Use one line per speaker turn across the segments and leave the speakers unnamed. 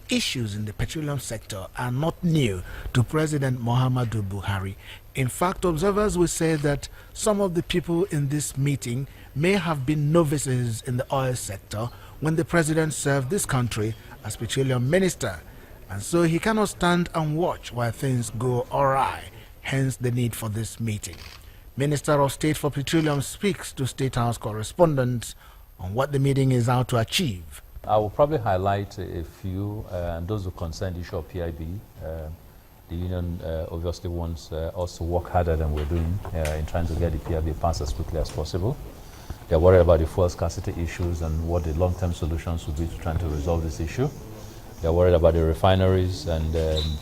Issues in the petroleum sector are not new to President Muhammadu Buhari. In fact, observers will say that some of the people in this meeting may have been novices in the oil sector when the president served this country as petroleum minister, and so he cannot stand and watch while things go awry, hence the need for this meeting. Minister of State for Petroleum speaks to State House correspondents on what the meeting is out to achieve.
I will probably highlight a few, and those who concern the issue of PIB. The union obviously wants us to work harder than we're doing in trying to get the PIB passed as quickly as possible. They're worried about the fuel scarcity issues and what the long-term solutions will be to trying to resolve this issue. They're worried about the refineries, and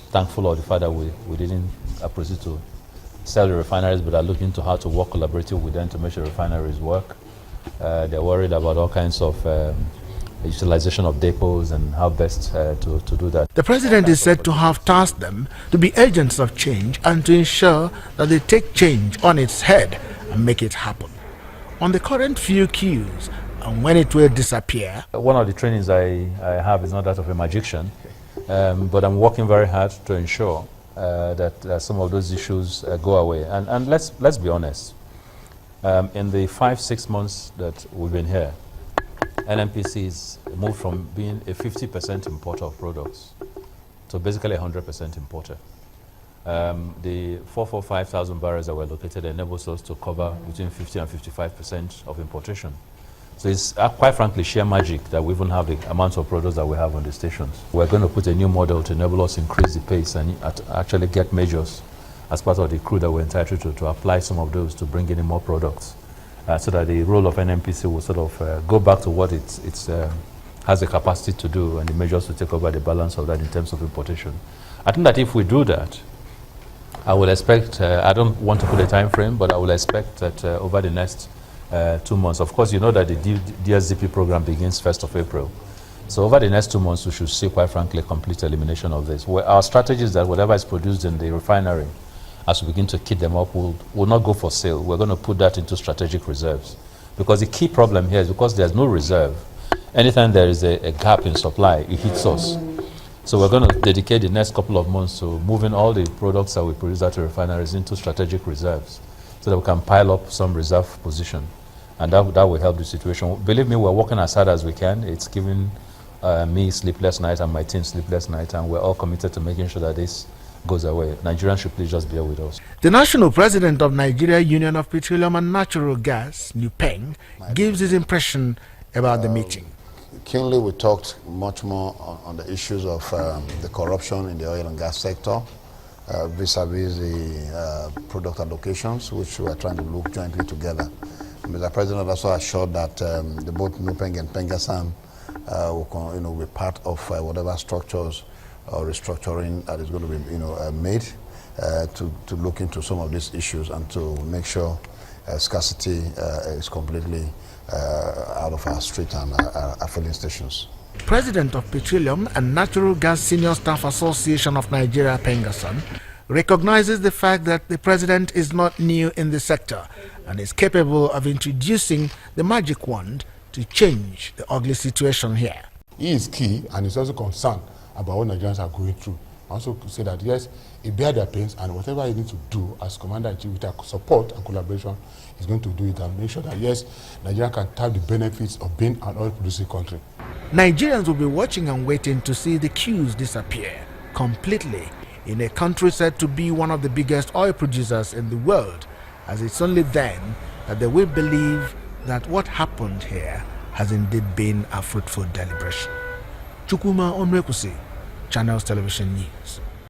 thankful of the fact that we didn't proceed to sell the refineries, but are looking into how to work collaboratively with them to make sure refineries work. They're worried about all kinds of utilization of depots and how best to do that.
The president is said to have tasked them to be agents of change and to ensure that they take change on its head and make it happen. On the current fuel queues and when it will disappear.
One of the trainings I have is not that of a magician, but I'm working very hard to ensure that some of those issues go away. And let's be honest, in the 5-6 months that we've been here, NNPC's moved from being a 50% importer of products to basically a 100% importer. The 445,000 barrels that were located enables us to cover between 50 and 55% of importation. So it's quite frankly sheer magic that we even have the amount of products that we have on the stations. We're going to put a new model to enable us to increase the pace and actually get measures as part of the crew that we're entitled to apply some of those to bring in more products. So that the role of NNPC will sort of go back to what it has the capacity to do, and the measures to take over the balance of that in terms of importation. I think that if we do that, I will expect, I don't want to put a time frame, but I will expect that over the next 2 months, of course you know that the DSDP program begins 1st of April. So over the next 2 months we should see, quite frankly, complete elimination of this. Our strategy is that whatever is produced in the refinery, as we begin to kit them up, will not go for sale. We're going to put that into strategic reserves. Because the key problem here is because there's no reserve. Anytime there is a gap in supply, it hits us. So we're going to dedicate the next couple of months to moving all the products that we produce at the refineries into strategic reserves so that we can pile up some reserve position. And that will help the situation. Believe me, we're working as hard as we can. It's giving me sleepless nights and my team sleepless nights, and we're all committed to making sure that this goes away. Nigerians should please just bear with us.
The national president of Nigeria Union of Petroleum and Natural Gas, NUPENG, gives his impression about the meeting.
Keenly, we talked much more on the issues of the corruption in the oil and gas sector, vis-a-vis the product allocations, which we are trying to look jointly together. Mr. President also assured that both NUPENG and PENGASAN will be part of whatever structures or restructuring that is going to be made to look into some of these issues and to make sure scarcity is completely out of our street and our filling stations.
President of Petroleum and Natural Gas Senior Staff Association of Nigeria, PENGASAN, recognizes the fact that the president is not new in the sector and is capable of introducing the magic wand to change the ugly situation here.
He is key and is also concerned about what Nigerians are going through. I also say that yes, he bear their pains, and whatever he needs to do as Commander-in-Chief with our support and collaboration, he's going to do it and make sure that yes, Nigeria can tap the benefits of being an oil-producing country.
Nigerians will be watching and waiting to see the queues disappear completely in a country said to be one of the biggest oil producers in the world, as it's only then that they will believe that what happened here has indeed been a fruitful deliberation. Chukwuma Onwekusi, Channels Television News.